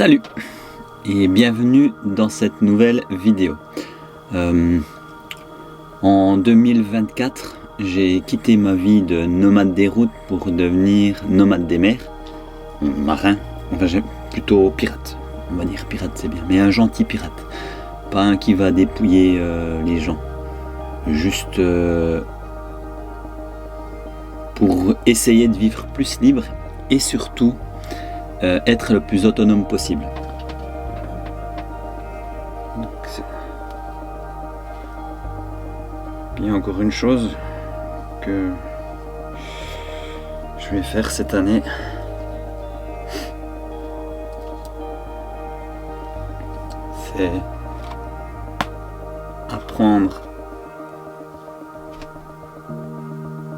Salut et bienvenue dans cette nouvelle vidéo. En 2024, j'ai quitté ma vie de nomade des routes pour devenir nomade des mers, marin, enfin plutôt pirate, on va dire pirate c'est bien, mais un gentil pirate, pas un qui va dépouiller les gens, juste pour essayer de vivre plus libre et surtout être le plus autonome possible. Il y a encore une chose que je vais faire cette année. C'est apprendre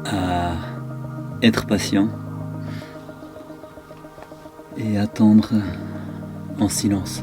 à être patient et attendre en silence.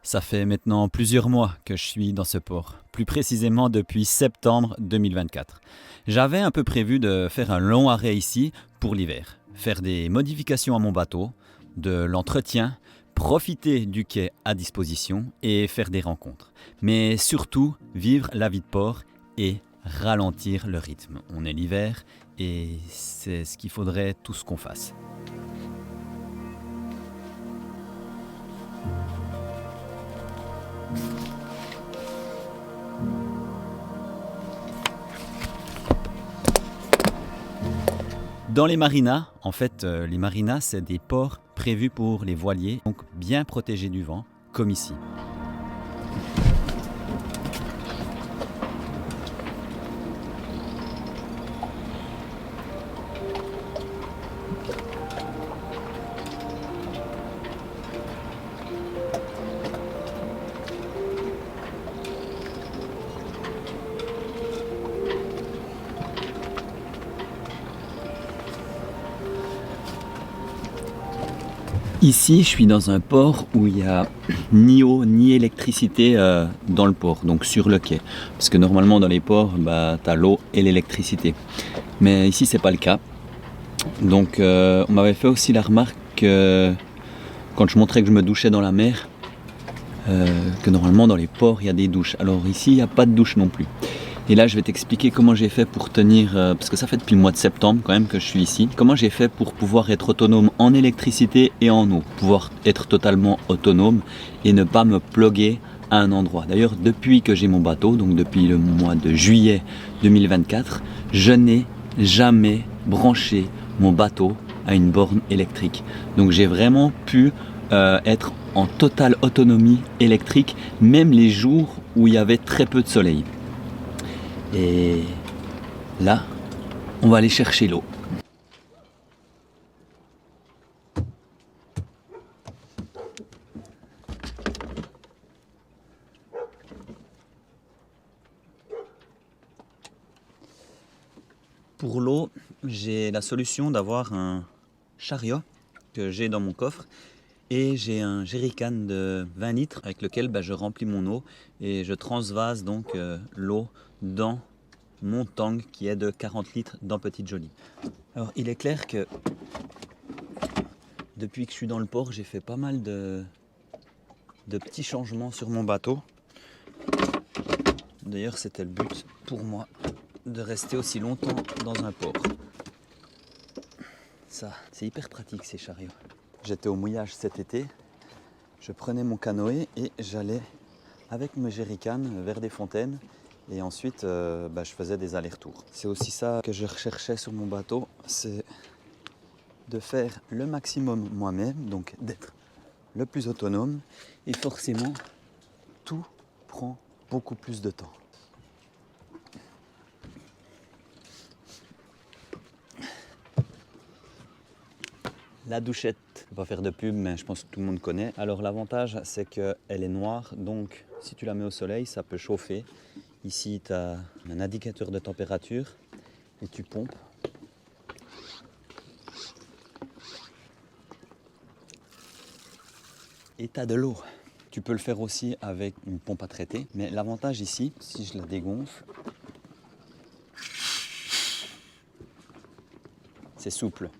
Ça fait maintenant plusieurs mois que je suis dans ce port, plus précisément depuis septembre 2024. J'avais un peu prévu de faire un long arrêt ici pour l'hiver, faire des modifications à mon bateau, de l'entretien, profiter du quai à disposition et faire des rencontres. Mais surtout, vivre la vie de port et ralentir le rythme. On est l'hiver et c'est ce qu'il faudrait tous qu'on fasse. Dans les marinas, en fait, les marinas, c'est des ports prévus pour les voiliers, donc bien protégés du vent, comme ici. Ici, je suis dans un port où il n'y a ni eau ni électricité dans le port, donc sur le quai. Parce que normalement dans les ports, tu as l'eau et l'électricité. Mais ici, c'est pas le cas. Donc on m'avait fait aussi la remarque que quand je montrais que je me douchais dans la mer, que normalement dans les ports, il y a des douches. Alors ici, il n'y a pas de douche non plus. Et là, je vais t'expliquer comment j'ai fait pour tenir, parce que ça fait depuis le mois de septembre quand même que je suis ici, comment j'ai fait pour pouvoir être autonome en électricité et en eau, pouvoir être totalement autonome et ne pas me ploguer à un endroit. D'ailleurs, depuis que j'ai mon bateau, donc depuis le mois de juillet 2024, je n'ai jamais branché mon bateau à une borne électrique. Donc j'ai vraiment pu être en totale autonomie électrique, même les jours où il y avait très peu de soleil. Et là, on va aller chercher l'eau. Pour l'eau, j'ai la solution d'avoir un chariot que j'ai dans mon coffre et j'ai un jerrycan de 20 litres avec lequel je remplis mon eau et je transvase donc l'eau dans mon tank qui est de 40 litres dans Petite Jolie. Alors il est clair que depuis que je suis dans le port, j'ai fait pas mal de petits changements sur mon bateau. D'ailleurs c'était le but pour moi de rester aussi longtemps dans un port. Ça, c'est hyper pratique ces chariots. J'étais au mouillage cet été, je prenais mon canoë et j'allais avec mes jerrycans vers des fontaines et ensuite je faisais des allers-retours. C'est aussi ça que je recherchais sur mon bateau, c'est de faire le maximum moi-même, donc d'être le plus autonome et forcément tout prend beaucoup plus de temps. La douchette, je ne vais pas faire de pub, mais je pense que tout le monde connaît. Alors l'avantage, c'est qu'elle est noire, donc si tu la mets au soleil, ça peut chauffer. Ici, tu as un indicateur de température et tu pompes. Et tu as de l'eau. Tu peux le faire aussi avec une pompe à traiter, mais l'avantage ici, si je la dégonfle, c'est souple.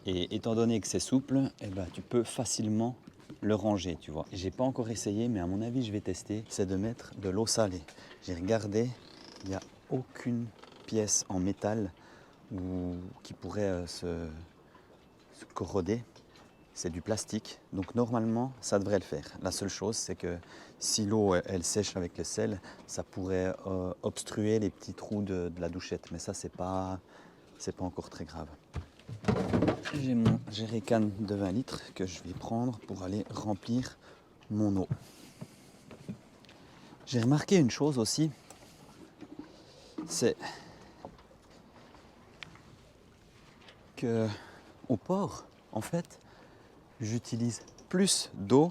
Et étant donné que c'est souple, eh ben, tu peux facilement le ranger, tu vois. J'ai pas encore essayé, mais à mon avis, je vais tester, c'est de mettre de l'eau salée. J'ai regardé, il n'y a aucune pièce en métal qui pourrait se corroder. C'est du plastique, donc normalement ça devrait le faire. La seule chose, c'est que si l'eau elle sèche avec le sel, ça pourrait obstruer les petits trous de la douchette, mais ça c'est pas encore très grave. J'ai mon jerrycan de 20 litres que je vais prendre pour aller remplir mon eau. J'ai remarqué une chose aussi, c'est que au port, en fait, j'utilise plus d'eau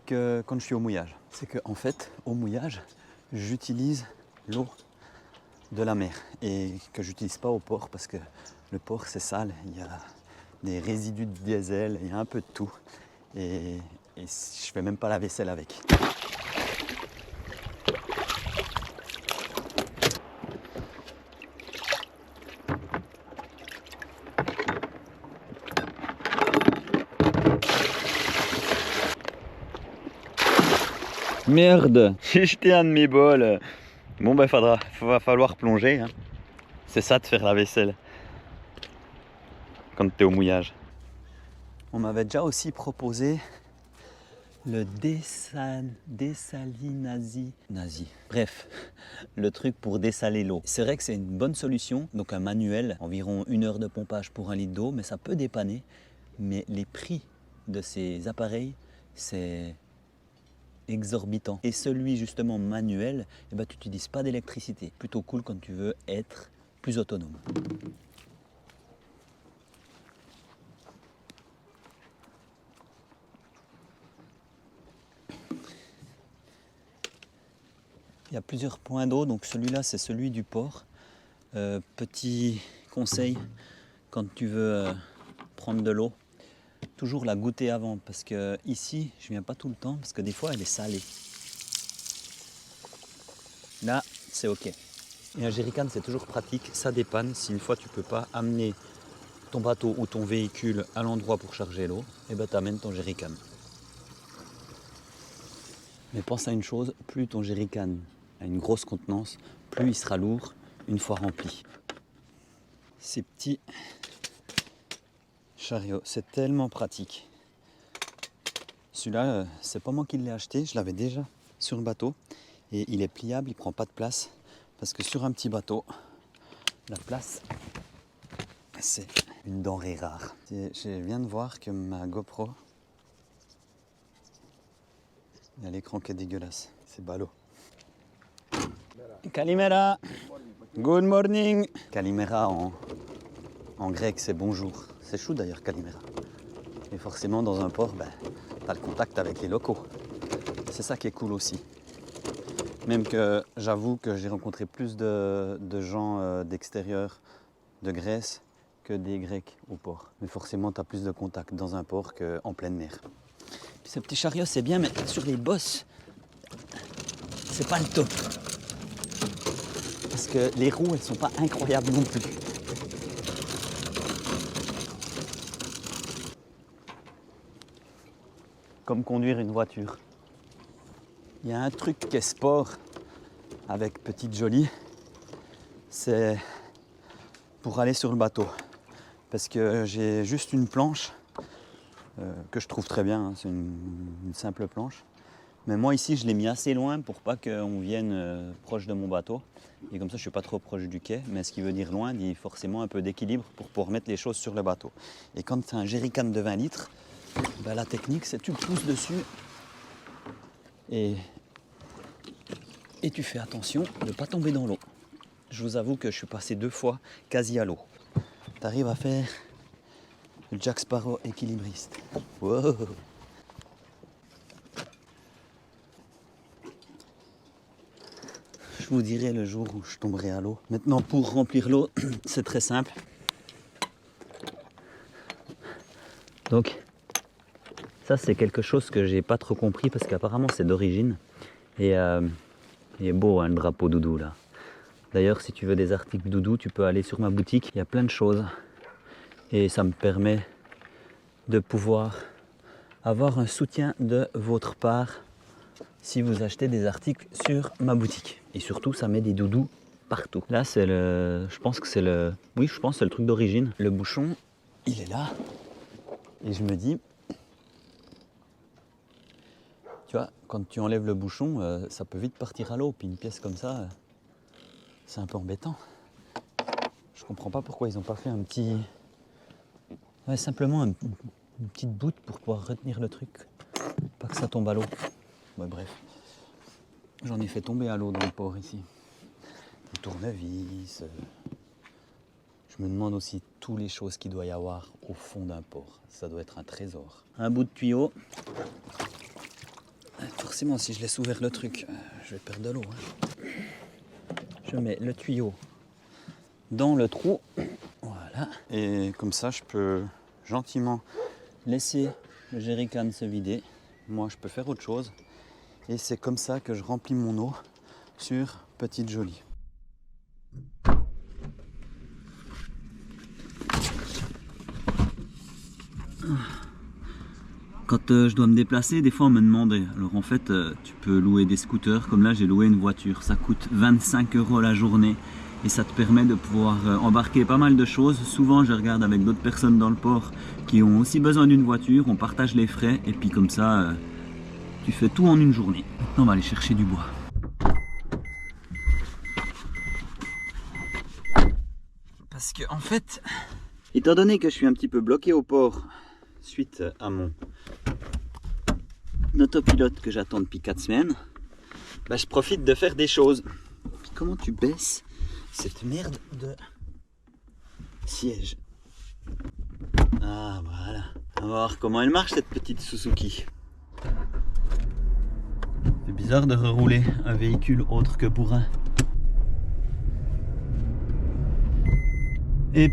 que quand je suis au mouillage. C'est que en fait, au mouillage, j'utilise l'eau de la mer et que j'utilise pas au port parce que le port c'est sale, il y a des résidus de diesel, il y a un peu de tout et je fais même pas la vaisselle avec. Merde, j'ai jeté un de mes bols. Bon bah va falloir plonger. Hein. C'est ça de faire la vaisselle quand t'es au mouillage. On m'avait déjà aussi proposé le dessalinasi. Bref, le truc pour dessaler l'eau. C'est vrai que c'est une bonne solution. Donc un manuel, environ 1 heure de pompage pour 1 litre d'eau, mais ça peut dépanner. Mais les prix de ces appareils, c'est exorbitant. Et celui justement manuel, eh ben, tu n'utilises pas d'électricité. Plutôt cool quand tu veux être plus autonome. Il y a plusieurs points d'eau, donc celui-là c'est celui du port. Petit conseil, quand tu veux prendre de l'eau, toujours la goûter avant, parce que ici je viens pas tout le temps, parce que des fois elle est salée. Là c'est ok. Et un jerrycan c'est toujours pratique, ça dépanne. Si une fois tu peux pas amener ton bateau ou ton véhicule à l'endroit pour charger l'eau, et ben tu amènes ton jerrycan. Mais pense à une chose, plus ton jerrycan a une grosse contenance, plus il sera lourd une fois rempli. Ces petits chariots, c'est tellement pratique. Celui-là, c'est pas moi qui l'ai acheté, je l'avais déjà sur le bateau. Et il est pliable, il prend pas de place. Parce que sur un petit bateau, la place, c'est une denrée rare. Je viens de voir que ma GoPro, il y a l'écran qui est dégueulasse. C'est ballot. Kalimera. Good morning. Kalimera en grec, c'est bonjour. C'est chou d'ailleurs, Kalimera. Et forcément, dans un port, tu as le contact avec les locaux. C'est ça qui est cool aussi. Même que j'avoue que j'ai rencontré plus de gens d'extérieur, de Grèce, que des Grecs au port. Mais forcément, tu as plus de contact dans un port qu'en pleine mer. Puis ce petit chariot, c'est bien, mais sur les bosses, c'est pas le top. Parce que les roues, elles sont pas incroyables non plus. Comme conduire une voiture. Il y a un truc qui est sport avec Petite Jolie, c'est pour aller sur le bateau. Parce que j'ai juste une planche que je trouve très bien, hein, c'est une simple planche. Mais moi ici je l'ai mis assez loin pour pas qu'on vienne proche de mon bateau. Et comme ça je suis pas trop proche du quai, mais ce qui veut dire loin dit forcément un peu d'équilibre pour pouvoir mettre les choses sur le bateau. Et quand tu as un jerrycan de 20 litres, la technique c'est que tu le pousses dessus et tu fais attention de ne pas tomber dans l'eau. Je vous avoue que je suis passé 2 fois quasi à l'eau. Tu arrives à faire le Jack Sparrow équilibriste. Wow. vous dirai le jour où je tomberai à l'eau. Maintenant, pour remplir l'eau, c'est très simple. Donc, ça c'est quelque chose que j'ai pas trop compris parce qu'apparemment c'est d'origine. Et il est beau hein, le drapeau doudou là. D'ailleurs, si tu veux des articles doudou, tu peux aller sur ma boutique. Il y a plein de choses. Et ça me permet de pouvoir avoir un soutien de votre part si vous achetez des articles sur ma boutique. Et surtout, ça met des doudous partout. Là, c'est le... Je pense que c'est le... Oui, je pense que c'est le truc d'origine. Le bouchon, il est là. Et je me dis... Tu vois, quand tu enlèves le bouchon, ça peut vite partir à l'eau. Puis une pièce comme ça, c'est un peu embêtant. Je comprends pas pourquoi ils n'ont pas fait un petit... Ouais, simplement une petite boute pour pouvoir retenir le truc. Pas que ça tombe à l'eau. Ouais, bref. J'en ai fait tomber à l'eau dans le port ici. Des tournevis. Je me demande aussi toutes les choses qu'il doit y avoir au fond d'un port. Ça doit être un trésor. Un bout de tuyau. Forcément, si je laisse ouvert le truc, je vais perdre de l'eau. Hein. Je mets le tuyau dans le trou. Voilà. Et comme ça, je peux gentiment laisser le jerrycan se vider. Moi, je peux faire autre chose. Et c'est comme ça que je remplis mon eau sur Petite Jolie. Quand je dois me déplacer, des fois on me demandait. Alors en fait, tu peux louer des scooters. Comme là, j'ai loué une voiture. Ça coûte 25 € la journée. Et ça te permet de pouvoir embarquer pas mal de choses. Souvent, je regarde avec d'autres personnes dans le port qui ont aussi besoin d'une voiture. On partage les frais. Et puis comme ça, tu fais tout en une journée. Maintenant, on va aller chercher du bois. Parce que en fait, étant donné que je suis un petit peu bloqué au port suite à mon autopilote que j'attends depuis 4 semaines, bah, je profite de faire des choses. Puis comment tu baisses cette merde de siège? Ah voilà. On va voir comment elle marche cette petite Suzuki. C'est bizarre de rerouler un véhicule autre que bourrin. Et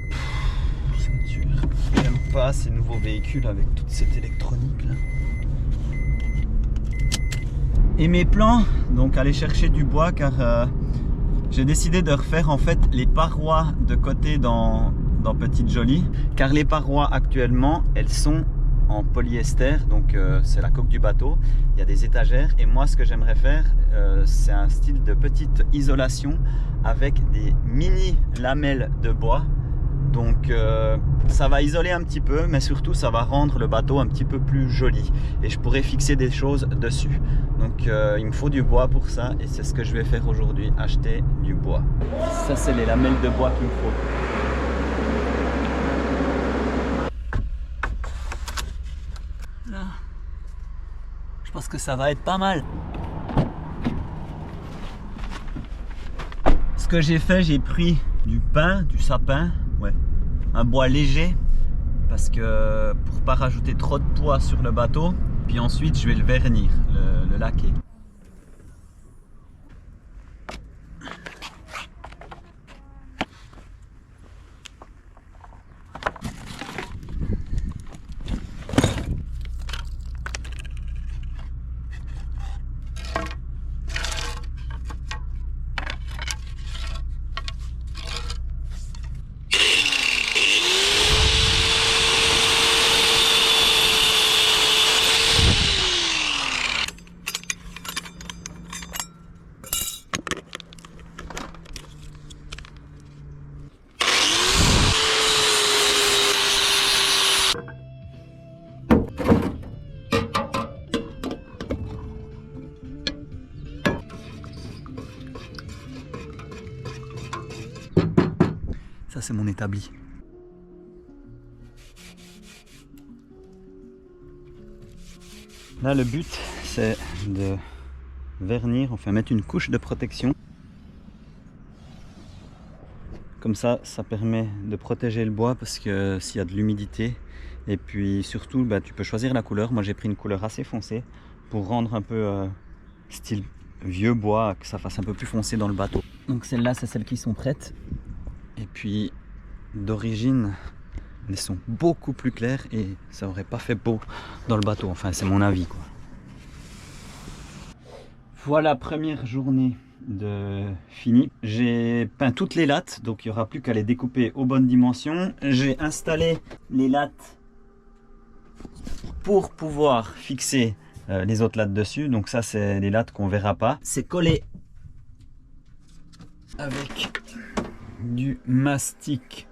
c'est dur. J'aime pas ces nouveaux véhicules avec toute cette électronique là. Et mes plans, donc aller chercher du bois car j'ai décidé de refaire en fait les parois de côté dans Petite Jolie. Car les parois actuellement, elles sont en polyester, donc c'est la coque du bateau. Il y a des étagères et moi ce que j'aimerais faire, c'est un style de petite isolation avec des mini lamelles de bois. Donc ça va isoler un petit peu, mais surtout ça va rendre le bateau un petit peu plus joli. Et je pourrais fixer des choses dessus. Donc il me faut du bois pour ça et c'est ce que je vais faire aujourd'hui, acheter du bois. Ça c'est les lamelles de bois qu'il me faut. Là, je pense que ça va être pas mal. Ce que j'ai fait, j'ai pris du pin, du sapin. Ouais, un bois léger parce que pour pas rajouter trop de poids sur le bateau. Puis ensuite je vais le vernir, le laquer. Ça c'est mon établi. Là le but c'est de vernir, enfin mettre une couche de protection. Comme ça, ça permet de protéger le bois parce que s'il y a de l'humidité. Et puis surtout, tu peux choisir la couleur. Moi j'ai pris une couleur assez foncée pour rendre un peu style vieux bois, que ça fasse un peu plus foncé dans le bateau. Donc celles-là, c'est celles qui sont prêtes. Et puis d'origine, elles sont beaucoup plus claires et ça aurait pas fait beau dans le bateau. Enfin, c'est mon avis, quoi. Voilà, première journée de fini. J'ai peint toutes les lattes, donc il n'y aura plus qu'à les découper aux bonnes dimensions. J'ai installé les lattes pour pouvoir fixer les autres lattes dessus. Donc ça, c'est les lattes qu'on verra pas. C'est collé avec du mastic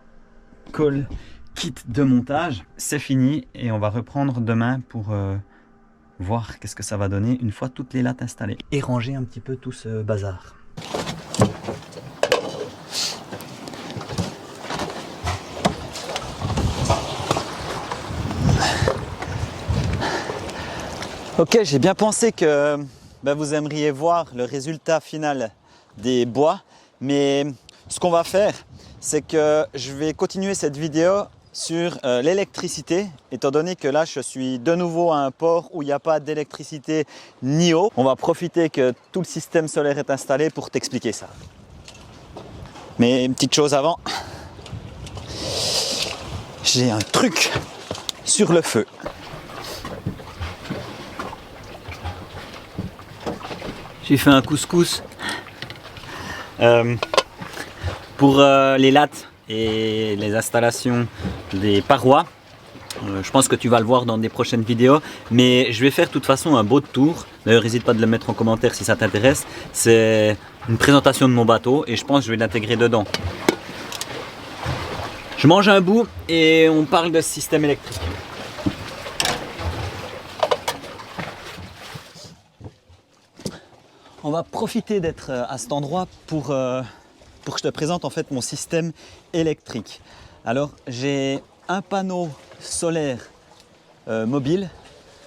colle kit de montage. C'est fini et on va reprendre demain pour voir qu'est-ce que ça va donner une fois toutes les lattes installées et ranger un petit peu tout ce bazar. Ok, j'ai bien pensé que vous aimeriez voir le résultat final des bois, mais ce qu'on va faire, c'est que je vais continuer cette vidéo sur l'électricité, étant donné que là je suis de nouveau à un port où il n'y a pas d'électricité ni eau. On va profiter que tout le système solaire est installé pour t'expliquer ça. Mais une petite chose avant, j'ai un truc sur le feu. J'ai fait un couscous pour les lattes et les installations des parois. Je pense que tu vas le voir dans des prochaines vidéos, mais je vais faire de toute façon un beau tour. D'ailleurs, n'hésite pas de le mettre en commentaire si ça t'intéresse. C'est une présentation de mon bateau et je pense que je vais l'intégrer dedans. Je mange un bout et on parle de ce système électrique. On va profiter d'être à cet endroit pour que je te présente en fait mon système électrique. Alors j'ai un panneau solaire mobile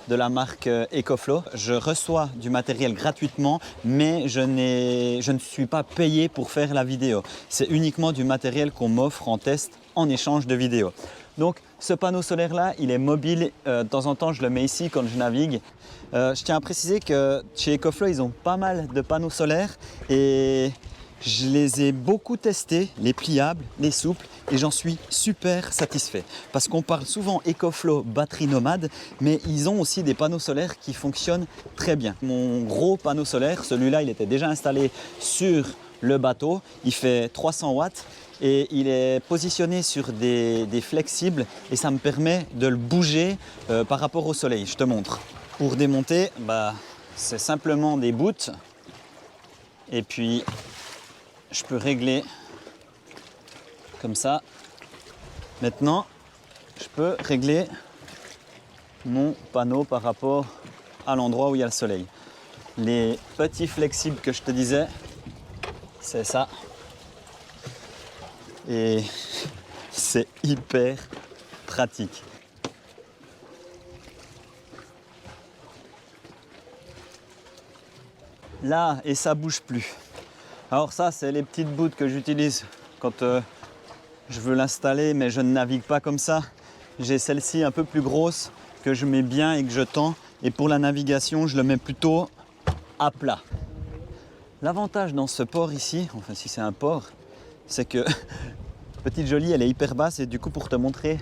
de la marque EcoFlow. Je reçois du matériel gratuitement, mais je ne suis pas payé pour faire la vidéo. C'est uniquement du matériel qu'on m'offre en test en échange de vidéos. Donc ce panneau solaire là, il est mobile. De temps en temps, je le mets ici quand je navigue. Je tiens à préciser que chez EcoFlow, ils ont pas mal de panneaux solaires et je les ai beaucoup testés, les pliables, les souples, et j'en suis super satisfait. Parce qu'on parle souvent EcoFlow batterie nomade, mais ils ont aussi des panneaux solaires qui fonctionnent très bien. Mon gros panneau solaire, celui-là, il était déjà installé sur le bateau. Il fait 300 watts et il est positionné sur des flexibles et ça me permet de le bouger par rapport au soleil. Je te montre. Pour démonter, c'est simplement des bouts et puis je peux régler comme ça. Maintenant, je peux régler mon panneau par rapport à l'endroit où il y a le soleil. Les petits flexibles que je te disais, c'est ça. Et c'est hyper pratique. Là, et ça bouge plus. Alors ça, c'est les petites bouts que j'utilise quand je veux l'installer, mais je ne navigue pas comme ça. J'ai celle-ci un peu plus grosse que je mets bien et que je tends. Et pour la navigation, je le mets plutôt à plat. L'avantage dans ce port ici, enfin si c'est un port, c'est que Petite Jolie, elle est hyper basse et du coup pour te montrer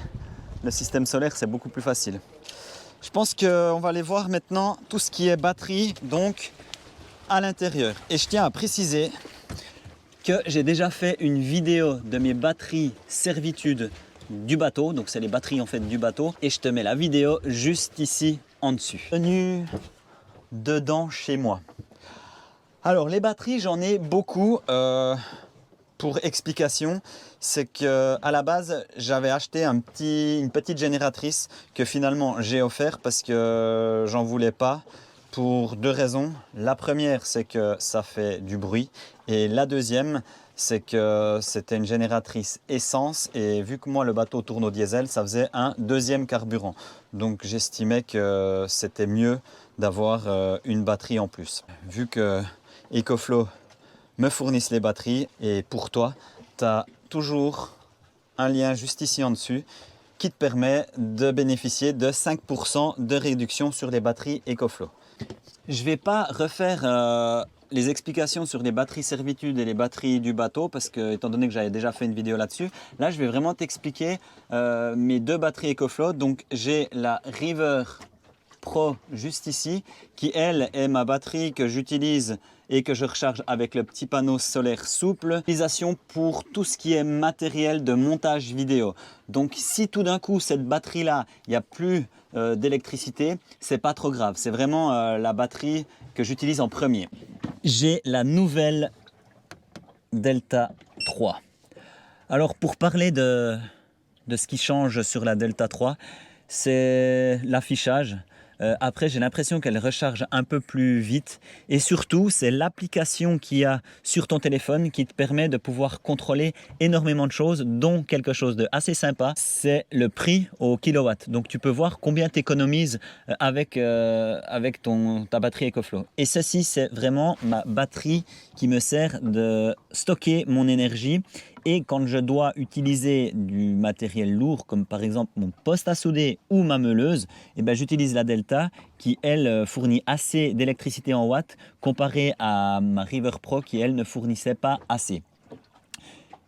le système solaire, c'est beaucoup plus facile. Je pense qu'on va aller voir maintenant tout ce qui est batterie, donc à l'intérieur. Et je tiens à préciser que j'ai déjà fait une vidéo de mes batteries servitude du bateau, donc c'est les batteries en fait du bateau, et je te mets la vidéo juste ici en dessus. Venu dedans chez moi. Alors les batteries, j'en ai beaucoup. Pour explication, c'est que à la base j'avais acheté une petite génératrice que finalement j'ai offert parce que j'en voulais pas pour deux raisons. La première, c'est que ça fait du bruit et la deuxième, c'est que c'était une génératrice essence et vu que moi le bateau tourne au diesel, ça faisait un deuxième carburant. Donc j'estimais que c'était mieux d'avoir une batterie en plus. Vu que EcoFlow me fournissent les batteries et pour toi, tu as toujours un lien juste ici en dessus qui te permet de bénéficier de 5% de réduction sur les batteries EcoFlow. Je ne vais pas refaire les explications sur les batteries servitude et les batteries du bateau, parce que étant donné que j'avais déjà fait une vidéo là-dessus, là je vais vraiment t'expliquer mes 2 batteries EcoFlow. Donc j'ai la River Pro juste ici, qui elle est ma batterie que j'utilise et que je recharge avec le petit panneau solaire souple. Utilisation pour tout ce qui est matériel de montage vidéo. Donc si tout d'un coup cette batterie là, il n'y a plus d'électricité, c'est pas trop grave. C'est vraiment la batterie que j'utilise en premier. J'ai la nouvelle Delta 3. Alors pour parler de ce qui change sur la Delta 3, c'est l'affichage. Après, j'ai l'impression qu'elle recharge un peu plus vite et surtout, c'est l'application qu'il y a sur ton téléphone qui te permet de pouvoir contrôler énormément de choses, dont quelque chose de assez sympa, c'est le prix au kilowatt. Donc, tu peux voir combien tu économises avec ta batterie EcoFlow. Et ceci, c'est vraiment ma batterie qui me sert de stocker mon énergie. Et quand je dois utiliser du matériel lourd, comme par exemple mon poste à souder ou ma meuleuse, eh ben, j'utilise la Delta qui, elle, fournit assez d'électricité en watts comparé à ma River Pro qui, elle, ne fournissait pas assez.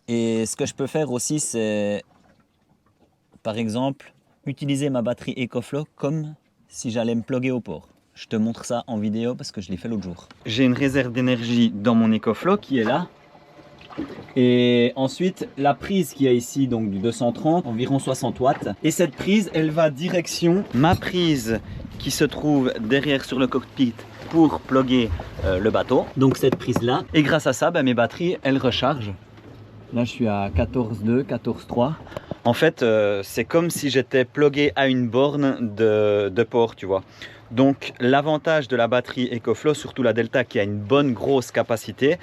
Et ce que je peux faire aussi, c'est, par exemple, utiliser ma batterie EcoFlow comme si j'allais me plugger au port. Je te montre ça en vidéo parce que je l'ai fait l'autre jour. J'ai une réserve d'énergie dans mon EcoFlow qui est là. Et ensuite la prise qu'il y a ici, donc du 230, environ 60 watts. Et cette prise, elle va direction ma prise qui se trouve derrière sur le cockpit pour plugger le bateau. Donc cette prise là. Et grâce à ça, mes batteries, elles rechargent. Là je suis à 14,2, 14,3. En fait, c'est comme si j'étais plugué à une borne de port, tu vois. Donc l'avantage de la batterie EcoFlow, surtout la Delta qui a une bonne grosse capacité,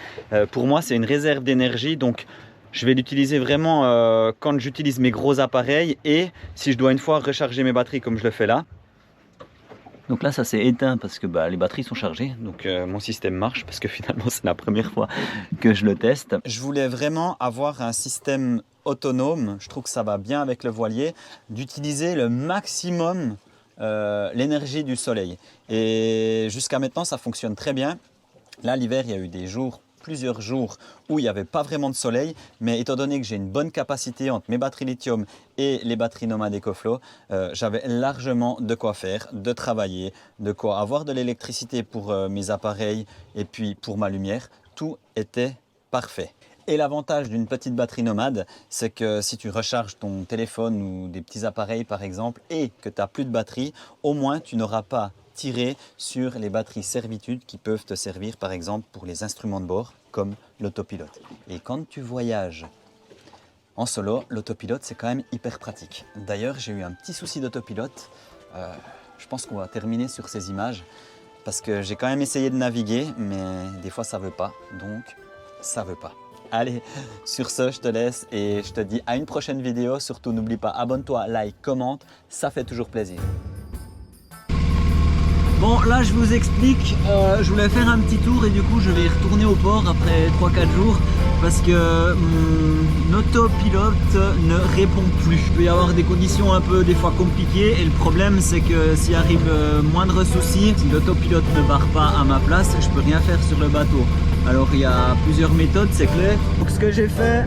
pour moi c'est une réserve d'énergie. Donc je vais l'utiliser vraiment quand j'utilise mes gros appareils et si je dois une fois recharger mes batteries comme je le fais là. Donc là ça s'est éteint parce que les batteries sont chargées, donc mon système marche parce que finalement c'est la première fois que je le teste. Je voulais vraiment avoir un système autonome, je trouve que ça va bien avec le voilier, d'utiliser le maximum l'énergie du soleil. Et jusqu'à maintenant ça fonctionne très bien. Là l'hiver il y a eu des jours, plusieurs jours où il n'y avait pas vraiment de soleil, mais étant donné que j'ai une bonne capacité entre mes batteries lithium et les batteries Nomad EcoFlow, j'avais largement de quoi faire, de travailler, de quoi avoir de l'électricité pour mes appareils et puis pour ma lumière. Tout était parfait. Et l'avantage d'une petite batterie Nomad, c'est que si tu recharges ton téléphone ou des petits appareils par exemple et que tu n'as plus de batterie, au moins tu n'auras pas tiré sur les batteries servitude qui peuvent te servir par exemple pour les instruments de bord comme l'autopilote. Et quand tu voyages en solo, l'autopilote c'est quand même hyper pratique. D'ailleurs j'ai eu un petit souci d'autopilote, je pense qu'on va terminer sur ces images parce que j'ai quand même essayé de naviguer mais des fois ça veut pas, donc ça veut pas. Allez, sur ce, je te laisse et je te dis à une prochaine vidéo. Surtout, n'oublie pas, abonne-toi, like, commente, ça fait toujours plaisir. Bon, là, je vous explique, je voulais faire un petit tour et du coup, je vais retourner au port après 3-4 jours parce que mon autopilote ne répond plus. Il peut y avoir des conditions un peu des fois compliquées et le problème, c'est que s'il arrive moindre souci, si l'autopilote ne barre pas à ma place, je peux rien faire sur le bateau. Alors il y a plusieurs méthodes, c'est clair. Donc ce que j'ai fait,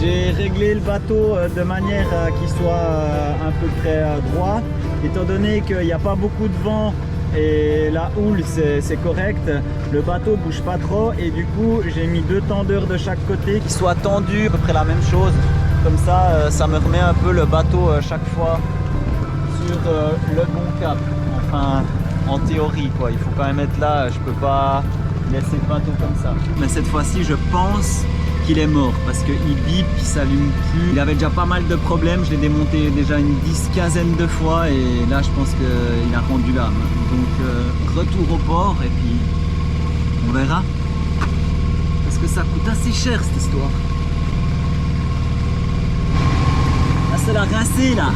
j'ai réglé le bateau de manière qu'il soit à peu près droit. Étant donné qu'il n'y a pas beaucoup de vent et la houle c'est correct, le bateau bouge pas trop et du coup j'ai mis 2 tendeurs de chaque côté qui soient tendus à peu près la même chose. Comme ça, ça me remet un peu le bateau chaque fois sur le bon cap. Enfin, en théorie quoi, il faut quand même être là, je peux pas laisser le bateau comme ça. Mais cette fois-ci, je pense qu'il est mort parce qu'il bip, il s'allume plus. Il avait déjà pas mal de problèmes, je l'ai démonté déjà une 10-15aine de fois et là, je pense qu'il a rendu l'âme. Donc, retour au port et puis on verra. Parce que ça coûte assez cher cette histoire. Ah, c'est la rincée là.